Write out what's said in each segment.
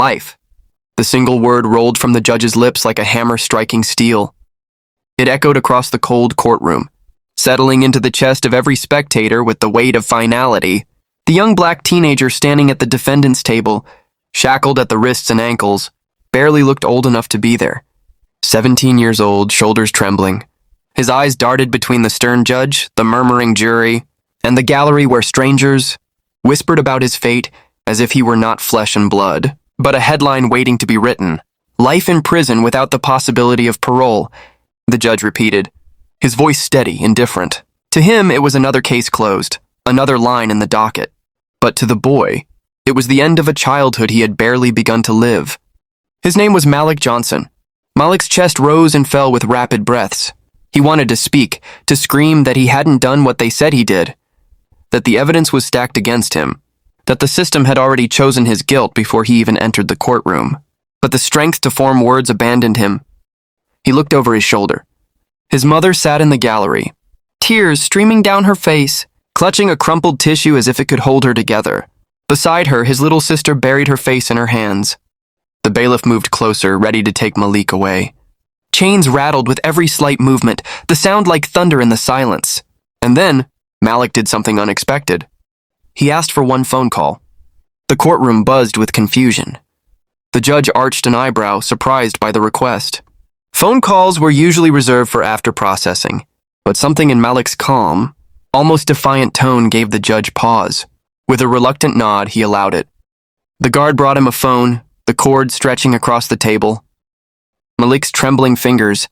Life. The single word rolled from the judge's lips like a hammer striking steel. It echoed across the cold courtroom, settling into the chest of every spectator with the weight of finality. The young black teenager standing at the defendant's table, shackled at the wrists and ankles, barely looked old enough to be there. 17 years old, shoulders trembling. His eyes darted between the stern judge, the murmuring jury, and the gallery where strangers whispered about his fate as if he were not flesh and blood, but a headline waiting to be written. Life in prison without the possibility of parole, the judge repeated, his voice steady, indifferent. To him, it was another case closed, another line in the docket. But to the boy, it was the end of a childhood he had barely begun to live. His name was Malik Johnson. Malik's chest rose and fell with rapid breaths. He wanted to speak, to scream that he hadn't done what they said he did, that the evidence was stacked against him, that the system had already chosen his guilt before he even entered the courtroom. But the strength to form words abandoned him. He looked over his shoulder. His mother sat in the gallery, tears streaming down her face, clutching a crumpled tissue as if it could hold her together. Beside her, his little sister buried her face in her hands. The bailiff moved closer, ready to take Malik away. Chains rattled with every slight movement, the sound like thunder in the silence. And then, Malik did something unexpected. He asked for one phone call. The courtroom buzzed with confusion. The judge arched an eyebrow, surprised by the request. Phone calls were usually reserved for after processing, but something in Malik's calm, almost defiant tone gave the judge pause. With a reluctant nod, he allowed it. The guard brought him a phone, the cord stretching across the table. Malik's trembling fingers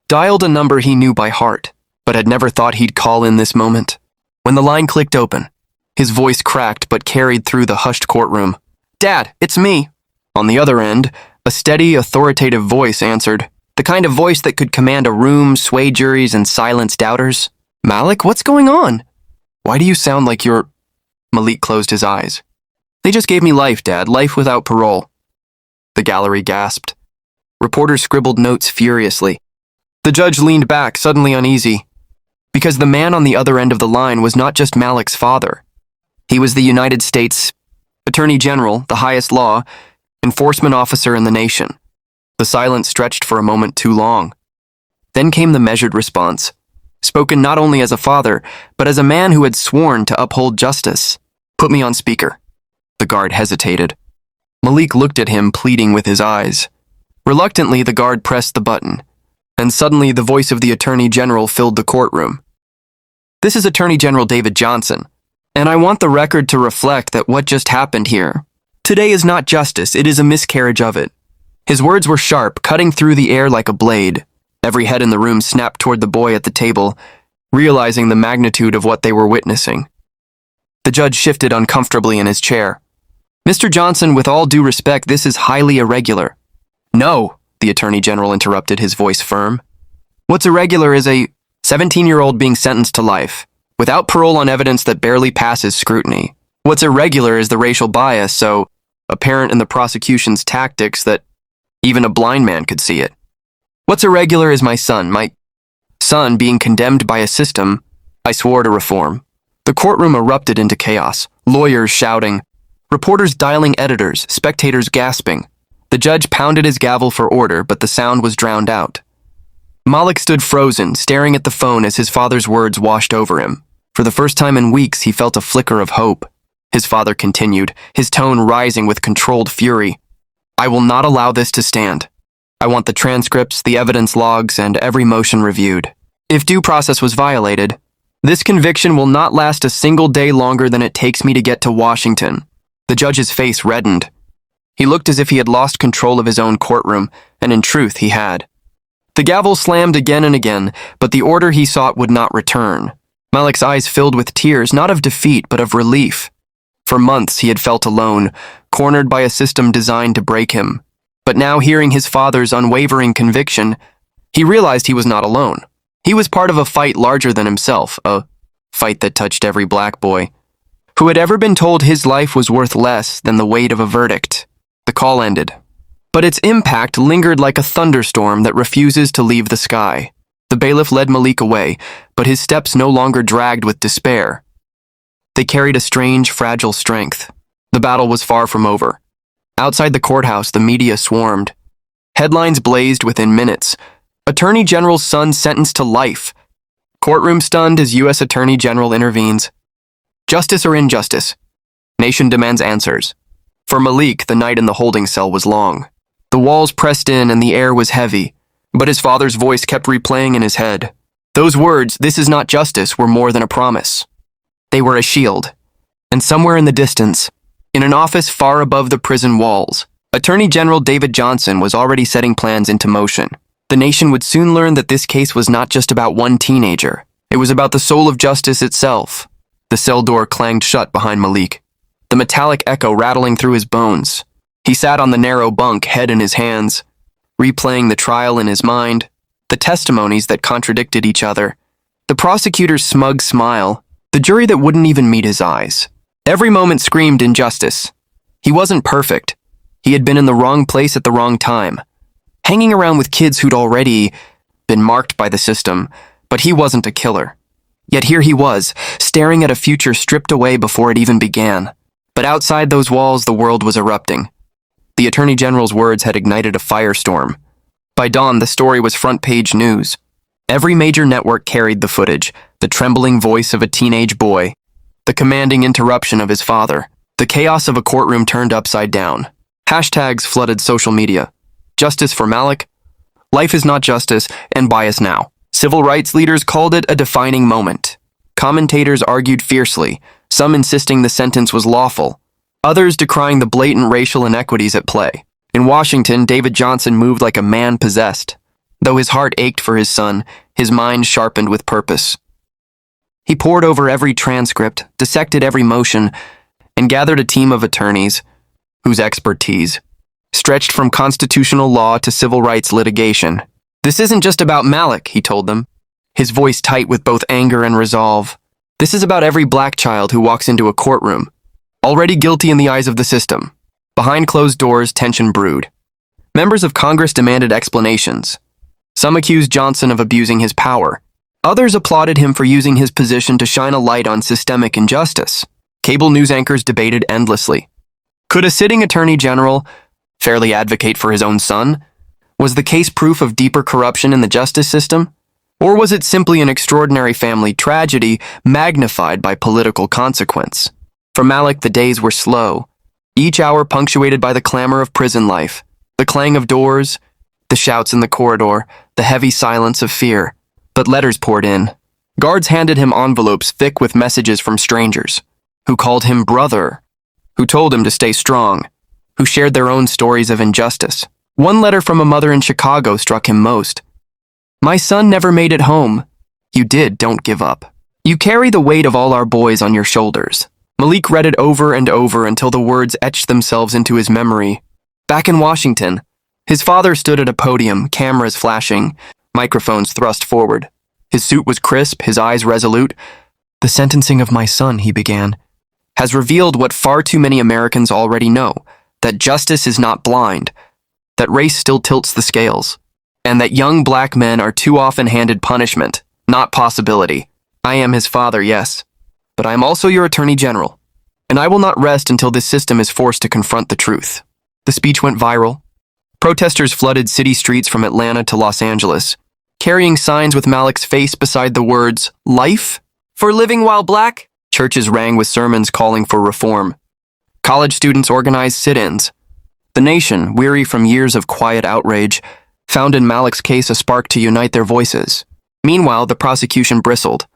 dialed a number he knew by heart, but had never thought he'd call in this moment. When the line clicked open, his voice cracked but carried through the hushed courtroom. "Dad, it's me." On the other end, a steady, authoritative voice answered, the kind of voice that could command a room, sway juries, and silence doubters. "Malik, what's going on? Why do you sound like you're—" Malik closed his eyes. "They just gave me life, Dad, life without parole." The gallery gasped. Reporters scribbled notes furiously. The judge leaned back, suddenly uneasy, because the man on the other end of the line was not just Malik's father. He was the United States Attorney General, the highest law enforcement officer in the nation. The silence stretched for a moment too long. Then came the measured response, spoken not only as a father, but as a man who had sworn to uphold justice. "Put me on speaker." The guard hesitated. Malik looked at him, pleading with his eyes. Reluctantly, the guard pressed the button, and suddenly the voice of the Attorney General filled the courtroom. "This is Attorney General David Johnson, and I want the record to reflect that what just happened here today is not justice, it is a miscarriage of it." His words were sharp, cutting through the air like a blade. Every head in the room snapped toward the boy at the table, realizing the magnitude of what they were witnessing. The judge shifted uncomfortably in his chair. "Mr. Johnson, with all due respect, this is highly irregular." "No," the Attorney General interrupted, his voice firm. "What's irregular is a 17-year-old being sentenced to life, without parole on evidence that barely passes scrutiny. What's irregular is the racial bias so apparent in the prosecution's tactics that even a blind man could see it. What's irregular is my son being condemned by a system I swore to reform." The courtroom erupted into chaos, lawyers shouting, reporters dialing editors, spectators gasping. The judge pounded his gavel for order, but the sound was drowned out. Malik stood frozen, staring at the phone as his father's words washed over him. For the first time in weeks, he felt a flicker of hope. His father continued, his tone rising with controlled fury. "I will not allow this to stand. I want the transcripts, the evidence logs, and every motion reviewed. If due process was violated, this conviction will not last a single day longer than it takes me to get to Washington." The judge's face reddened. He looked as if he had lost control of his own courtroom, and in truth he had. The gavel slammed again and again, but the order he sought would not return. Malik's eyes filled with tears, not of defeat, but of relief. For months he had felt alone, cornered by a system designed to break him. But now, hearing his father's unwavering conviction, he realized he was not alone. He was part of a fight larger than himself, a fight that touched every black boy who had ever been told his life was worth less than the weight of a verdict. The call ended, but its impact lingered like a thunderstorm that refuses to leave the sky. The bailiff led Malik away, but his steps no longer dragged with despair. They carried a strange, fragile strength. The battle was far from over. Outside the courthouse, the media swarmed. Headlines blazed within minutes. Attorney General's son sentenced to life. Courtroom stunned as U.S. Attorney General intervenes. Justice or injustice? Nation demands answers. For Malik, the night in the holding cell was long. The walls pressed in and the air was heavy, but his father's voice kept replaying in his head. Those words, "This is not justice," were more than a promise. They were a shield. And somewhere in the distance, in an office far above the prison walls, Attorney General David Johnson was already setting plans into motion. The nation would soon learn that this case was not just about one teenager. It was about the soul of justice itself. The cell door clanged shut behind Malik, the metallic echo rattling through his bones. He sat on the narrow bunk, head in his hands, replaying the trial in his mind, the testimonies that contradicted each other, the prosecutor's smug smile, the jury that wouldn't even meet his eyes. Every moment screamed injustice. He wasn't perfect. He had been in the wrong place at the wrong time, hanging around with kids who'd already been marked by the system, but he wasn't a killer. Yet here he was, staring at a future stripped away before it even began. But outside those walls, the world was erupting. The Attorney General's words had ignited a firestorm. By dawn, the story was front-page news. Every major network carried the footage, the trembling voice of a teenage boy, the commanding interruption of his father, the chaos of a courtroom turned upside down. Hashtags flooded social media. Justice for Malik, life is not justice, and bias now. Civil rights leaders called it a defining moment. Commentators argued fiercely, some insisting the sentence was lawful, others decrying the blatant racial inequities at play. In Washington, David Johnson moved like a man possessed. Though his heart ached for his son, his mind sharpened with purpose. He pored over every transcript, dissected every motion, and gathered a team of attorneys whose expertise stretched from constitutional law to civil rights litigation. This isn't just about Malik, he told them, his voice tight with both anger and resolve. This is about every black child who walks into a courtroom, already guilty in the eyes of the system. Behind closed doors, tension brewed. Members of Congress demanded explanations. Some accused Johnson of abusing his power. Others applauded him for using his position to shine a light on systemic injustice. Cable news anchors debated endlessly. Could a sitting attorney general fairly advocate for his own son? Was the case proof of deeper corruption in the justice system? Or was it simply an extraordinary family tragedy magnified by political consequence? For Malik, the days were slow, each hour punctuated by the clamor of prison life, the clang of doors, the shouts in the corridor, the heavy silence of fear. But letters poured in. Guards handed him envelopes thick with messages from strangers, who called him brother, who told him to stay strong, who shared their own stories of injustice. One letter from a mother in Chicago struck him most. "My son never made it home. You did, don't give up. You carry the weight of all our boys on your shoulders." Malik read it over and over until the words etched themselves into his memory. Back in Washington, his father stood at a podium, cameras flashing, microphones thrust forward. His suit was crisp, his eyes resolute. "The sentencing of my son," he began, "has revealed what far too many Americans already know, that justice is not blind, that race still tilts the scales, and that young black men are too often handed punishment, not possibility. I am his father, yes, but I am also your attorney general, and I will not rest until this system is forced to confront the truth." The speech went viral. Protesters flooded city streets from Atlanta to Los Angeles, carrying signs with Malik's face beside the words, "Life for living while black." Churches rang with sermons calling for reform. College students organized sit-ins. The nation, weary from years of quiet outrage, found in Malik's case a spark to unite their voices. Meanwhile, the prosecution bristled.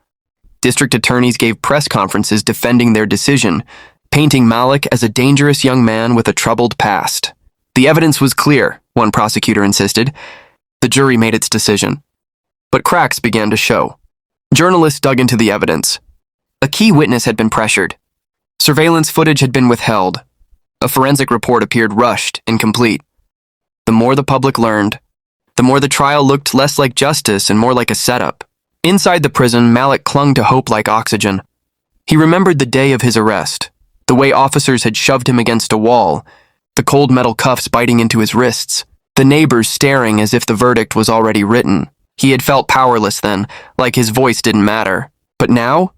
District attorneys gave press conferences defending their decision, painting Malik as a dangerous young man with a troubled past. The evidence was clear, one prosecutor insisted. The jury made its decision. But cracks began to show. Journalists dug into the evidence. A key witness had been pressured. Surveillance footage had been withheld. A forensic report appeared rushed, incomplete. The more the public learned, the more the trial looked less like justice and more like a setup. Inside the prison, Malik clung to hope like oxygen. He remembered the day of his arrest, the way officers had shoved him against a wall, the cold metal cuffs biting into his wrists, the neighbors staring as if the verdict was already written. He had felt powerless then, like his voice didn't matter. But now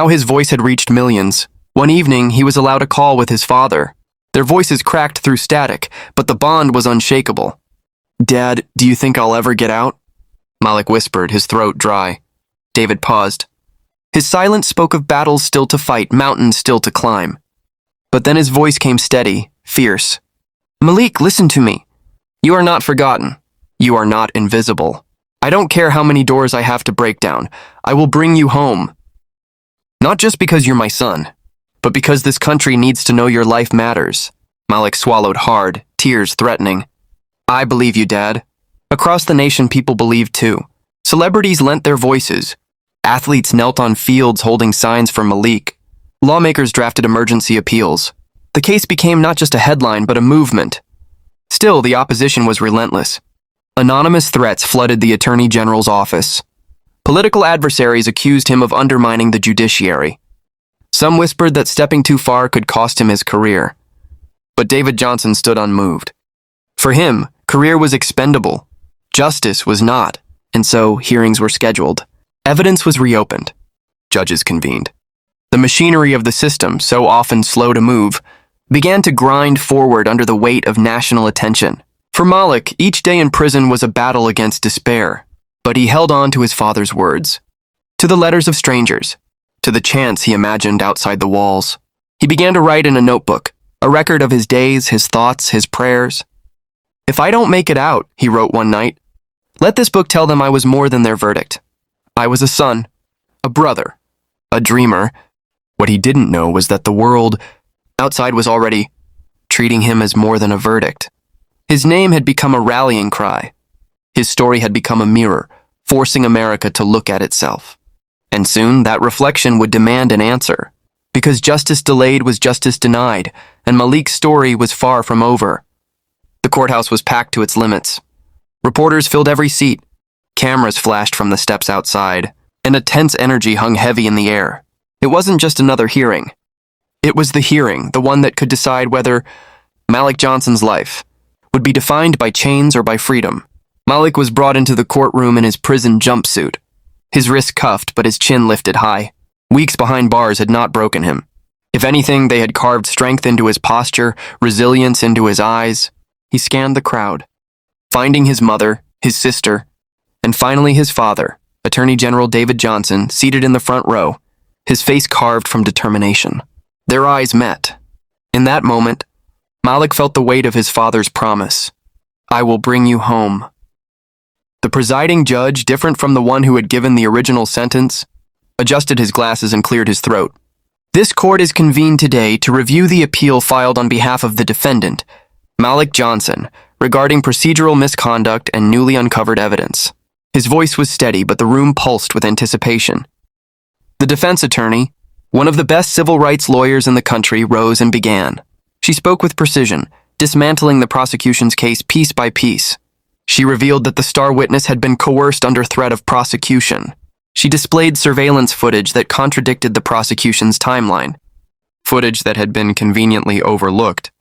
his voice had reached millions. One evening, he was allowed a call with his father. Their voices cracked through static, but the bond was unshakable. "Dad, do you think I'll ever get out?" Malik whispered, his throat dry. David paused. His silence spoke of battles still to fight, mountains still to climb. But then his voice came steady, fierce. "Malik, listen to me. You are not forgotten. You are not invisible. I don't care how many doors I have to break down. I will bring you home. Not just because you're my son, but because this country needs to know your life matters." Malik swallowed hard, tears threatening. "I believe you, Dad." Across the nation, people believed too. Celebrities lent their voices. Athletes knelt on fields holding signs for Malik. Lawmakers drafted emergency appeals. The case became not just a headline, but a movement. Still, the opposition was relentless. Anonymous threats flooded the Attorney General's office. Political adversaries accused him of undermining the judiciary. Some whispered that stepping too far could cost him his career. But David Johnson stood unmoved. For him, career was expendable. Justice was not, and so hearings were scheduled. Evidence was reopened. Judges convened. The machinery of the system, so often slow to move, began to grind forward under the weight of national attention. For Malik, each day in prison was a battle against despair, but he held on to his father's words, to the letters of strangers, to the chants he imagined outside the walls. He began to write in a notebook, a record of his days, his thoughts, his prayers. "If I don't make it out," he wrote one night, "let this book tell them I was more than their verdict. I was a son, a brother, a dreamer." What he didn't know was that the world outside was already treating him as more than a verdict. His name had become a rallying cry. His story had become a mirror, forcing America to look at itself. And soon that reflection would demand an answer, because justice delayed was justice denied, and Malik's story was far from over. The courthouse was packed to its limits. Reporters filled every seat. Cameras flashed from the steps outside, and a tense energy hung heavy in the air. It wasn't just another hearing. It was the hearing, the one that could decide whether Malik Johnson's life would be defined by chains or by freedom. Malik was brought into the courtroom in his prison jumpsuit, his wrists cuffed but his chin lifted high. Weeks behind bars had not broken him. If anything, they had carved strength into his posture, resilience into his eyes. He scanned the crowd, finding his mother, his sister, and finally his father, Attorney General David Johnson, seated in the front row, his face carved from determination. Their eyes met. In that moment, Malik felt the weight of his father's promise. "I will bring you home." The presiding judge, different from the one who had given the original sentence, adjusted his glasses and cleared his throat. "This court is convened today to review the appeal filed on behalf of the defendant, Malik Johnson, regarding procedural misconduct and newly uncovered evidence." His voice was steady, but the room pulsed with anticipation. The defense attorney, one of the best civil rights lawyers in the country, rose and began. She spoke with precision, dismantling the prosecution's case piece by piece. She revealed that the star witness had been coerced under threat of prosecution. She displayed surveillance footage that contradicted the prosecution's timeline, footage that had been conveniently overlooked.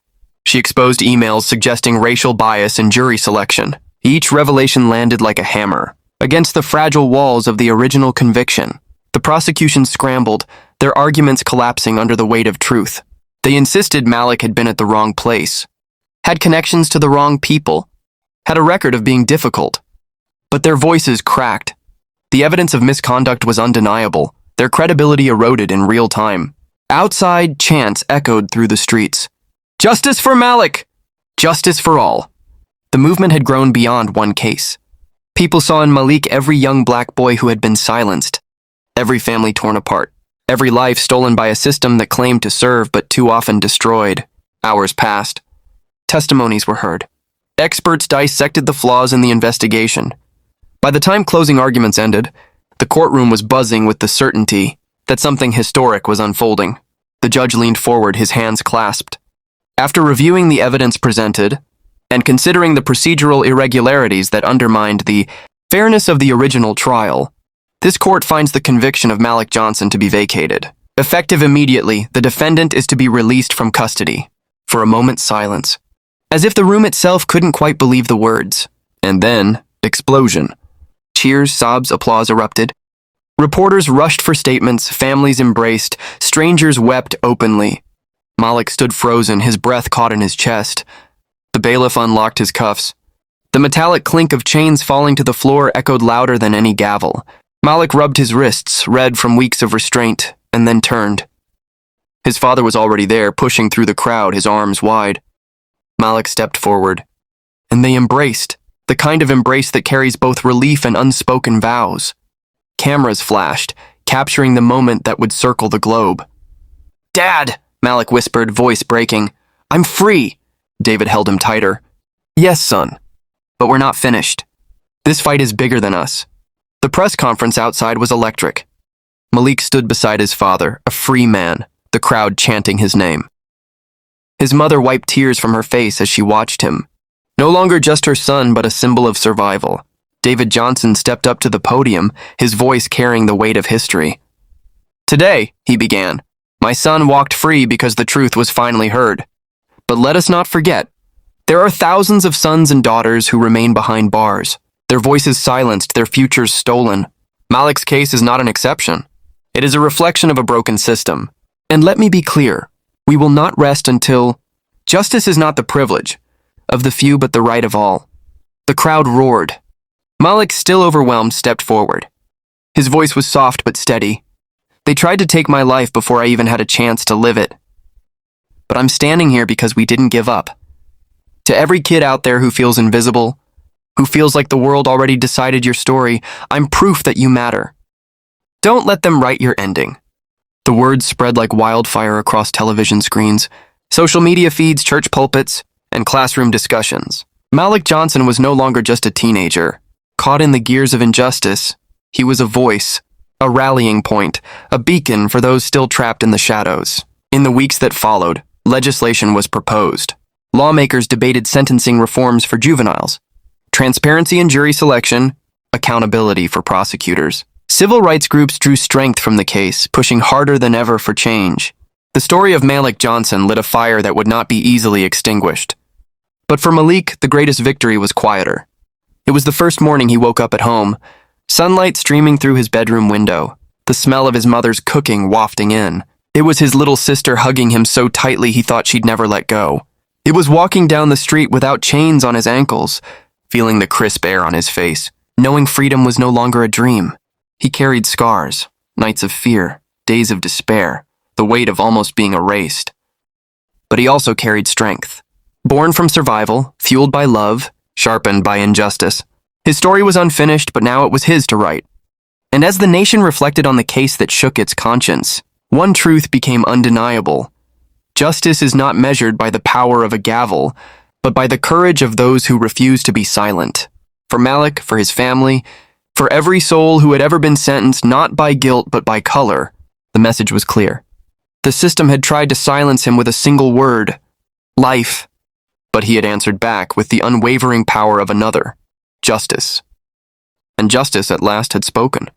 She exposed emails suggesting racial bias in jury selection. Each revelation landed like a hammer against the fragile walls of the original conviction. The prosecution scrambled, their arguments collapsing under the weight of truth. They insisted Malik had been at the wrong place, had connections to the wrong people, had a record of being difficult. But their voices cracked. The evidence of misconduct was undeniable. Their credibility eroded in real time. Outside, chants echoed through the streets. "Justice for Malik! Justice for all!" The movement had grown beyond one case. People saw in Malik every young black boy who had been silenced, every family torn apart, every life stolen by a system that claimed to serve but too often destroyed. Hours passed. Testimonies were heard. Experts dissected the flaws in the investigation. By the time closing arguments ended, the courtroom was buzzing with the certainty that something historic was unfolding. The judge leaned forward, his hands clasped. After reviewing the evidence presented, and considering the procedural irregularities that undermined the fairness of the original trial, this court finds the conviction of Malik Johnson to be vacated. Effective immediately, the defendant is to be released from custody. For a moment's silence, as if the room itself couldn't quite believe the words. And then, explosion. Cheers, sobs, applause erupted. Reporters rushed for statements, families embraced, strangers wept openly. Malik stood frozen, his breath caught in his chest. The bailiff unlocked his cuffs. The metallic clink of chains falling to the floor echoed louder than any gavel. Malik rubbed his wrists, red from weeks of restraint, and then turned. His father was already there, pushing through the crowd, his arms wide. Malik stepped forward, and they embraced, the kind of embrace that carries both relief and unspoken vows. Cameras flashed, capturing the moment that would circle the globe. "Dad!" Malik whispered, voice breaking. "I'm free!" David held him tighter. "Yes, son. But we're not finished. This fight is bigger than us." The press conference outside was electric. Malik stood beside his father, a free man, the crowd chanting his name. His mother wiped tears from her face as she watched him. No longer just her son, but a symbol of survival. David Johnson stepped up to the podium, his voice carrying the weight of history. "Today," he began, "my son walked free because the truth was finally heard. But let us not forget, there are thousands of sons and daughters who remain behind bars, their voices silenced, their futures stolen. Malik's case is not an exception. It is a reflection of a broken system. And let me be clear, we will not rest until justice is not the privilege of the few but the right of all." The crowd roared. Malik, still overwhelmed, stepped forward. His voice was soft but steady. "They tried to take my life before I even had a chance to live it. But I'm standing here because we didn't give up. To every kid out there who feels invisible, who feels like the world already decided your story, I'm proof that you matter. Don't let them write your ending." The words spread like wildfire across television screens, social media feeds, church pulpits, and classroom discussions. Malik Johnson was no longer just a teenager. Caught in the gears of injustice, he was a voice, a rallying point, a beacon for those still trapped in the shadows. In the weeks that followed, legislation was proposed. Lawmakers debated sentencing reforms for juveniles, transparency in jury selection, accountability for prosecutors. Civil rights groups drew strength from the case, pushing harder than ever for change. The story of Malik Johnson lit a fire that would not be easily extinguished. But for Malik, the greatest victory was quieter. It was the first morning he woke up at home, sunlight streaming through his bedroom window, the smell of his mother's cooking wafting in. It was his little sister hugging him so tightly he thought she'd never let go. It was walking down the street without chains on his ankles, feeling the crisp air on his face, knowing freedom was no longer a dream. He carried scars, nights of fear, days of despair, the weight of almost being erased. But he also carried strength. Born from survival, fueled by love, sharpened by injustice. His story was unfinished, but now it was his to write. And as the nation reflected on the case that shook its conscience, one truth became undeniable. Justice is not measured by the power of a gavel, but by the courage of those who refuse to be silent. For Malik, for his family, for every soul who had ever been sentenced not by guilt but by color, the message was clear. The system had tried to silence him with a single word, life, but he had answered back with the unwavering power of another, justice. And justice at last had spoken.